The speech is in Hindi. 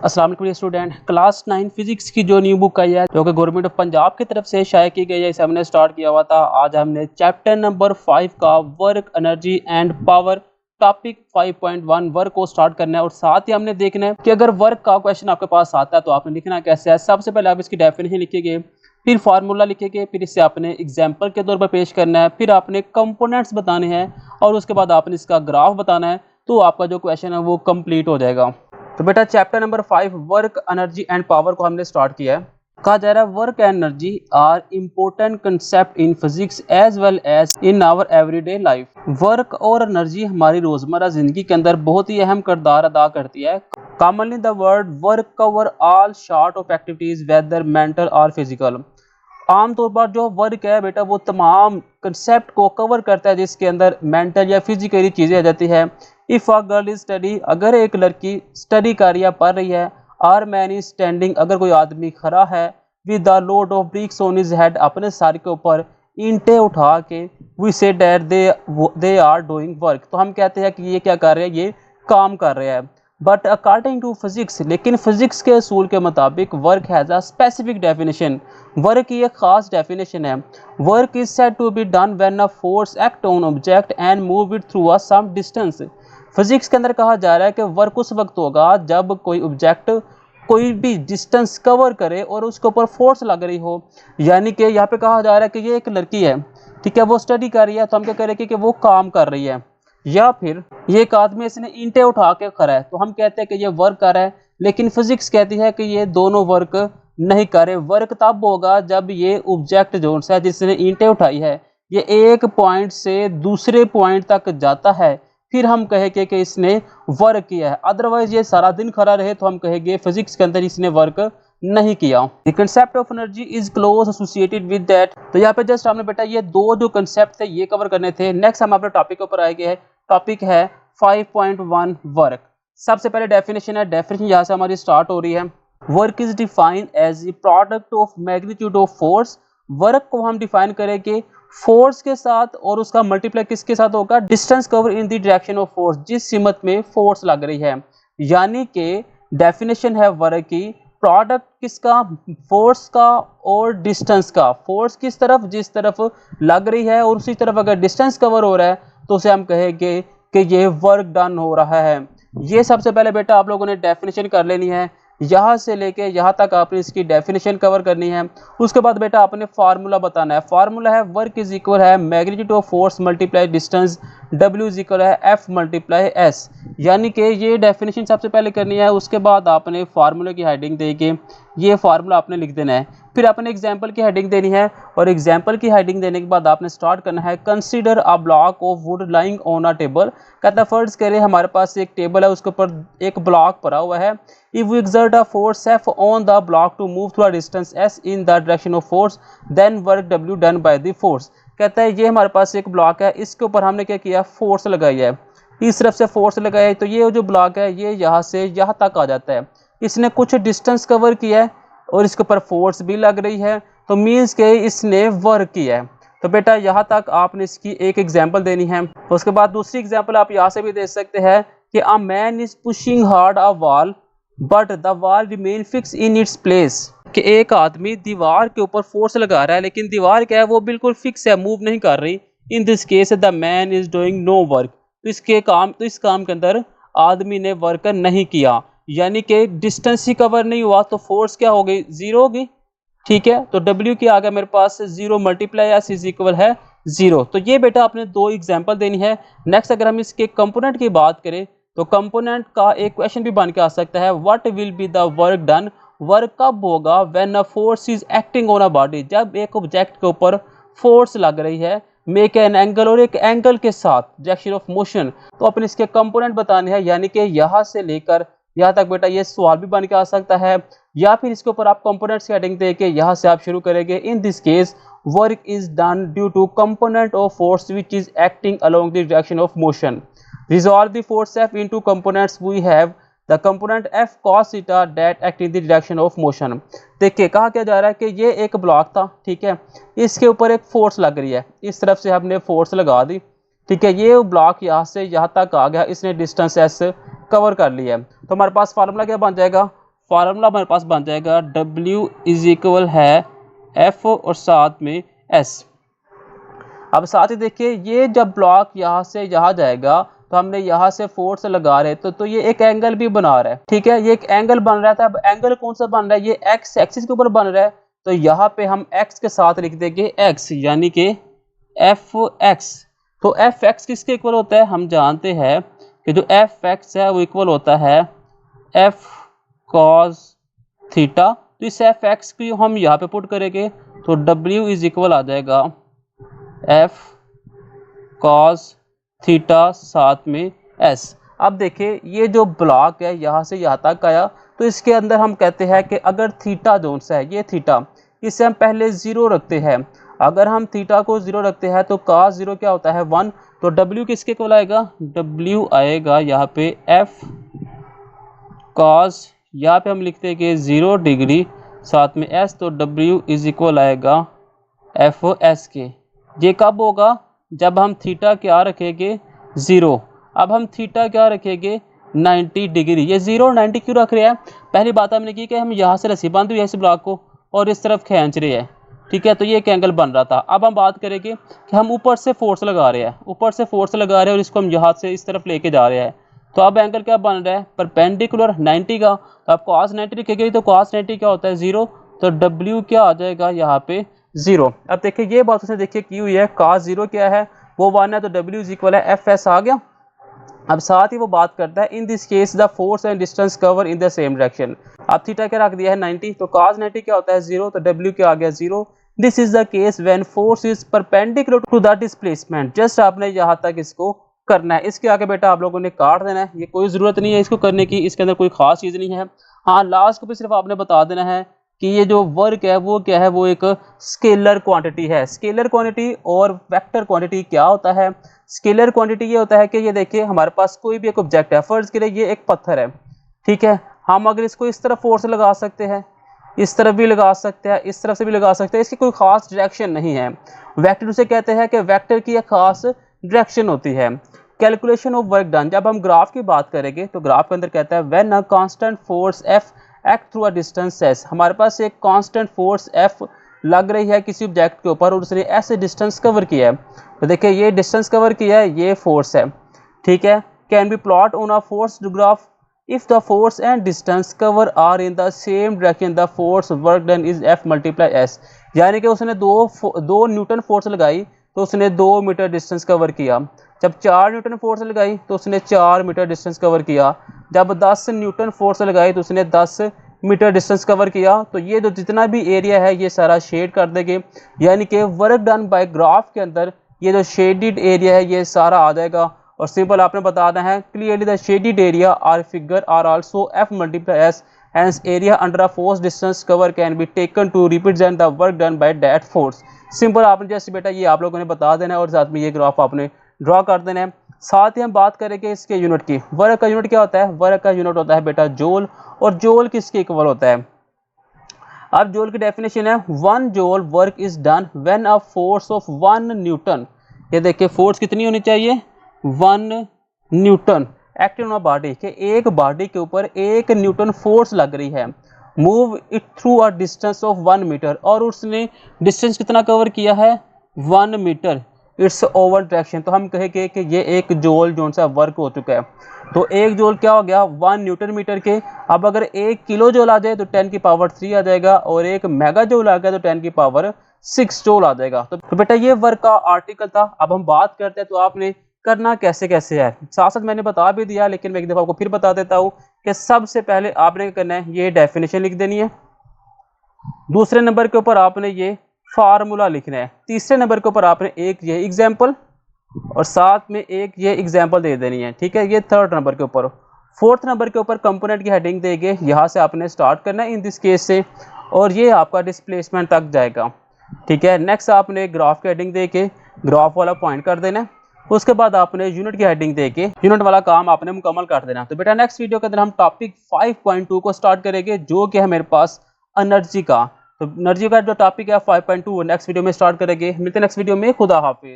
अस्सलाम वालेकुम स्टूडेंट। क्लास 9 फिजिक्स की जो न्यू बुक आई है जो कि गवर्नमेंट ऑफ पंजाब की तरफ से शाया की गई है, इसे हमने स्टार्ट किया हुआ था। आज हमने चैप्टर नंबर 5 का work energy and power topic 5.1 work को स्टार्ट करना है। और साथ ही हमने देखना है कि अगर वर्क का क्वेश्चन आपके पास आता है तो आपने लिखना कैसे है। सबसे पहले आप इसकी डेफिनेशन लिखेंगे, फिर फार्मूला लिखेंगे, फिर इसे आपने एग्जाम्पल के तौर पर पेश करना है, फिर आपने कंपोनेंट्स बताने हैं और उसके बाद आपने इसका ग्राफ बताना है। तो आपका जो क्वेश्चन है वो कंप्लीट हो जाएगा। तो बेटा chapter number 5 work energy and power को हमने स्टार्ट किया है। कहा जा रहा है work energy are important concept in physics as well as in our everyday life. Work और एनर्जी हमारी रोजमर्रा जिंदगी के अंदर बहुत ही अहम किरदार अदा करती है। Commonly the word work cover all sort of activities whether mental और फिजिकल। आमतौर पर जो वर्क है बेटा वो तमाम कंसेप्ट को कवर करता है जिसके अंदर मेंटल या फिजिकली चीज़ें आ जाती है। If a girl is study, अगर एक लड़की स्टडी कर रही है, पढ़ रही है। आर मैन इज स्टैंडिंग, अगर कोई आदमी खड़ा है। With the load of bricks on his head, अपने सर के ऊपर ईंटें उठा के। We say that they are doing work, तो हम कहते हैं कि ये क्या कर रहे हैं, ये काम कर रहे हैं। बट अकॉर्डिंग टू फिजिक्स, लेकिन फिजिक्स के असूल के मुताबिक work has a specific definition. Work की एक खास डेफिनेशन है। Work is said to be done when a force act on object and move it through a some distance. Physics के अंदर कहा जा रहा है कि वर्क उस वक्त होगा जब कोई ऑब्जेक्ट कोई भी डिस्टेंस कवर करे और उसके ऊपर फोर्स लग रही हो। यानी कि यहाँ पे कहा जा रहा है कि ये एक लड़की है, ठीक है, वो स्टडी कर रही है, तो हम क्या करें कि वो काम कर रही है। या फिर ये एक आदमी इसने ईंटें उठा के खड़ा है, तो हम कहते हैं कि ये वर्क कर रहा है। लेकिन फिजिक्स कहती है कि ये दोनों वर्क नहीं कर रहे। वर्क तब होगा जब ये ऑब्जेक्ट जो है जिसने ईंटें उठाई है ये एक पॉइंट से दूसरे पॉइंट तक जाता है, फिर हम कहेंगे कि इसने वर्क किया है। अदरवाइज ये सारा दिन खड़ा रहे तो हम कहेंगे फिजिक्स के अंदर इसने वर्क नहीं किया। The concept of energy is close associated with that. तो यहाँ पे जस्ट हमने बेटा ये दो जो कंसेप्ट थे ये कवर करने थे। नेक्स्ट हम अपने टॉपिक के ऊपर आएंगे हैं। टॉपिक है 5.1 वर्क। सबसे पहले डेफिनेशन है, डेफिनेशन यहाँ से हमारी स्टार्ट हो रही है। Work is defined as a product of magnitude of force. Work को हम डिफाइन करेंगे फोर्स के साथ और उसका मल्टीप्लाई किसके साथ होगा, distance cover in the direction of force, जिस सिमत में फोर्स लग रही है। यानी कि डेफिनेशन है वर्क की, प्रोडक्ट किसका, फोर्स का और डिस्टेंस का। फोर्स किस तरफ, जिस तरफ लग रही है, और उसी तरफ अगर डिस्टेंस कवर हो रहा है तो उसे हम कहेंगे कि ये वर्क डन हो रहा है। ये सबसे पहले बेटा आप लोगों ने डेफिनेशन कर लेनी है। यहाँ से लेके यहाँ तक आपने इसकी डेफिनेशन कवर करनी है। उसके बाद बेटा आपने फार्मूला बताना है। फार्मूला है वर्क इज इक्वल है magnitude of force multiply distance, W is equal है एफ मल्टीप्लाई एस। यानी कि ये डेफिनेशन सबसे पहले करनी है। उसके बाद आपने फार्मूले की हेडिंग दे के ये फार्मूला आपने लिख देना है। फिर आपने एग्जाम्पल की हेडिंग देनी है और एग्जाम्पल की हेडिंग देने के बाद आपने स्टार्ट करना है consider a block of would lying on a table. कहता फर्ज करें हमारे पास एक टेबल है, उसके ऊपर एक ब्लॉक पड़ा हुआ है। If we exert a force F on the block to move through a distance S in the direction of force, then work W done by the force। कहता है ये हमारे पास एक ब्लॉक है, इसके ऊपर हमने क्या किया, फोर्स लगाई है। इस तरफ से फोर्स लगाया है तो ये जो ब्लॉक है ये यहाँ से यहाँ तक आ जाता है। इसने कुछ डिस्टेंस कवर किया है और इसके ऊपर फोर्स भी लग रही है, तो मीन्स के इसने वर्क किया है। तो बेटा यहाँ तक आपने इसकी एक एग्जाम्पल देनी है। उसके बाद दूसरी एग्जाम्पल आप यहाँ से भी दे सकते हैं कि a man is pushing hard a wall but the wall remain fix in its place. कि एक आदमी दीवार के ऊपर फोर्स लगा रहा है लेकिन दीवार क्या है वो बिल्कुल फिक्स है, मूव नहीं कर रही। In this case the man is doing no work. तो इस काम के अंदर आदमी ने वर्क नहीं किया, यानी कि डिस्टेंस ही कवर नहीं हुआ तो फोर्स क्या हो गई, जीरो होगी। ठीक है, तो W की आ गया मेरे पास zero multiply S is equal है जीरो। तो ये बेटा आपने दो एग्जाम्पल देनी है। नेक्स्ट अगर हम इसके कंपोनेंट की बात करें तो कंपोनेंट का एक क्वेश्चन भी बन के आ सकता है, what will be the work done. Work कब होगा, when a force is acting on a body, जब एक ऑब्जेक्ट के ऊपर फोर्स लग रही है। मेक एन एंगल, और एक एंगल के साथ डायरेक्शन ऑफ मोशन। तो अपने इसके कंपोनेंट बताने हैं, यानी कि यहाँ से लेकर यहाँ तक बेटा ये सवाल भी बन के आ सकता है, या फिर इसके ऊपर आप कंपोनेंट्स की हेडिंग दे के यहाँ से आप शुरू करेंगे। In this case work is done due to component of force which is acting along the direction of motion. Resolve the force F into components. We have the component F cos theta that act in the direction of motion। देखिए कहा क्या जा रहा है कि ये एक ब्लॉक था, ठीक है, इसके ऊपर एक फोर्स लग रही है, इस तरफ से हमने फोर्स लगा दी, ठीक है, ये ब्लॉक यहाँ से यहाँ तक आ गया, इसने डिस्टेंस S कवर कर लिया है। तो हमारे पास फार्मूला क्या बन जाएगा, फार्मूला हमारे पास बन जाएगा W इज इक्वल है F और साथ में S। अब साथ ही देखिए ये जब ब्लॉक यहाँ से यहाँ जाएगा तो हमने यहाँ से फोर्स लगा रहे तो ये एक एंगल भी बना रहा है, ठीक है, ये एक एंगल बन रहा था। अब एंगल कौन सा बन रहा है, ये एक्स एक्सिस के ऊपर बन रहा है, तो यहाँ पे हम x के साथ लिख देंगे x, यानी कि Fx। तो Fx किसके इक्वल होता है, हम जानते हैं कि जो Fx है वो इक्वल होता है F cos थीटा। तो इस Fx को हम यहाँ पे पुट करेंगे तो W इज इक्वल आ जाएगा F cos थीटा साथ में S। अब देखिए ये जो ब्लॉक है यहाँ से यहाँ तक आया, तो इसके अंदर हम कहते हैं कि अगर थीटा जोन सा है, ये थीटा, इसे हम पहले 0 रखते हैं। अगर हम थीटा को 0 रखते हैं तो cos 0 क्या होता है 1, तो W किसके इक्वल आएगा, W आएगा यहाँ पे F cos, यहाँ पे हम लिखते हैं कि 0 डिग्री साथ में S, तो W इज इक्वल आएगा F S के। ये कब होगा, जब हम थीटा क्या रखेंगे 0। अब हम थीटा क्या रखेंगे 90 डिग्री। ये 0 और 90 क्यों रख रहे हैं, पहली बात हमने की कि हम यहाँ से रस्सी बांध हुई है इस ब्लॉक को और इस तरफ खींच रहे हैं, ठीक है, तो ये एक एंगल बन रहा था। अब हम बात करेंगे कि हम ऊपर से फोर्स लगा रहे हैं, ऊपर से फोर्स लगा रहे हैं और इसको हम यहाँ से इस तरफ लेके जा रहे हैं, तो अब एंगल क्या बन रहा है परपेंडिकुलर 90 का। तो आप cos 90 लिखेंगे तो cos 90 क्या होता है 0, तो W क्या आ जाएगा यहाँ पे 0। अब देखिए ये बात उसने देखिए की हुई है, cos 0 क्या है वो 1 है, तो W इज इक्वल है FS आ गया। अब साथ ही वो बात करता है इन this case the force and distance cover in the same direction. अब थीटा क्या रख दिया है 90, तो cos 90 क्या होता है 0, तो W क्या आ गया 0। This is the case when force is perpendicular to the displacement. Just आपने यहाँ तक इसको करना है, इसके आगे बेटा आप लोगों ने काट देना है, ये कोई ज़रूरत नहीं है इसको करने की, इसके अंदर कोई खास चीज़ नहीं है। हाँ लास्ट को भी सिर्फ आपने बता देना है कि ये जो वर्क है वो क्या है, वो एक स्केलर क्वांटिटी है। स्केलर क्वांटिटी और वेक्टर क्वांटिटी क्या होता है, स्केलर क्वांटिटी ये होता है कि ये देखिए हमारे पास कोई भी एक ऑब्जेक्ट है, फर्ज के लिए ये एक पत्थर है, ठीक है, हम अगर इसको इस तरफ फोर्स लगा सकते हैं, इस तरफ भी लगा सकते हैं, इस तरफ से भी लगा सकते हैं, इसकी कोई खास डायरेक्शन नहीं है। वेक्टर उसे कहते हैं कि वेक्टर की एक खास डायरेक्शन होती है। कैलकुलेशन ऑफ वर्क डन, जब हम ग्राफ की बात करेंगे तो ग्राफ के अंदर कहता है when a constant force F act through a distance S। हमारे पास एक कांस्टेंट फोर्स F लग रही है किसी ऑब्जेक्ट के ऊपर और उसने ऐसे डिस्टेंस कवर किया है, तो देखिए ये डिस्टेंस कवर किया है, ये फोर्स है, ठीक है। Can be plot on a force graph if the force and distance cover are in the same direction the force work done is F multiply S। यानी कि उसने दो न्यूटन फोर्स लगाई तो उसने 2 मीटर डिस्टेंस कवर किया, जब 4 न्यूटन फोर्स लगाई तो उसने 4 मीटर डिस्टेंस कवर किया, जब 10 न्यूटन फोर्स लगाई तो उसने 10 मीटर डिस्टेंस कवर किया। तो ये जो जितना भी एरिया है ये सारा शेड कर देंगे, यानी कि वर्क डन बाय ग्राफ के अंदर ये जो शेडिड एरिया है ये सारा आ जाएगा। और सिंपल आपने बताना है clearly the shaded area are figure are also F multiply S, hence area under a force distance cover can be taken to represent the work done by that force। Simple आपने जैसे बेटा ये आप लोगों ने बता देना है और साथ में ये ग्राफ आपने ड्रॉ कर देना है। साथ ही हम बात करेंगे इसके यूनिट की। वर्क का यूनिट क्या होता है, वर्क का यूनिट होता है बेटा जूल, और जूल किसके इक्वल होता है। अब जूल की डेफिनेशन है 1 joule work is done when a force of 1 Newton. ये देखिए फोर्स कितनी होनी चाहिए 1 Newton acting on a body, के एक बॉडी के ऊपर 1 न्यूटन फोर्स लग रही है, move it through a distance of 1 metre, और उसने डिस्टेंस कितना कवर किया है 1 मीटर, इट्स ओवर डायरेक्शन। तो हम कहेंगे कि ये एक जूल जो सा वर्क हो चुका है। तो एक जूल क्या हो गया 1 न्यूटन मीटर के। अब अगर 1 किलो जूल आ जाए तो 10 की पावर 3 आ जाएगा, और 1 मेगा जूल आ गया तो 10 की पावर 6 जूल आ जाएगा। तो बेटा ये वर्क का आर्टिकल था। अब हम बात करते हैं तो आपने करना कैसे कैसे है, साथ साथ मैंने बता भी दिया लेकिन मैं एक दफ़ा आपको फिर बता देता हूँ कि सबसे पहले आपने क्या करना है, ये डेफिनेशन लिख देनी है, दूसरे नंबर के ऊपर आपने ये फार्मूला लिखना है, तीसरे नंबर के ऊपर आपने एक ये एग्जाम्पल और साथ में एक ये एग्जाम्पल दे देनी है, ठीक है, ये थर्ड नंबर के ऊपर। फोर्थ नंबर के ऊपर कंपोनेंट की हेडिंग देंगे, यहाँ से आपने स्टार्ट करना है इन दिस केस से, और ये आपका डिस्प्लेसमेंट तक जाएगा, ठीक है। नेक्स्ट आपने ग्राफ की हेडिंग दे के ग्राफ वाला पॉइंट कर देना, उसके बाद आपने यूनिट की हेडिंग देके यूनिट वाला काम आपने मुकम्मल कर देना। तो बेटा नेक्स्ट वीडियो के अंदर हम टॉपिक 5.2 को स्टार्ट करेंगे, जो कि है मेरे पास एनर्जी का। तो एनर्जी का जो टॉपिक है 5.2 नेक्स्ट वीडियो में स्टार्ट करेंगे। मिलते हैं नेक्स्ट वीडियो में, खुदा हाफिज।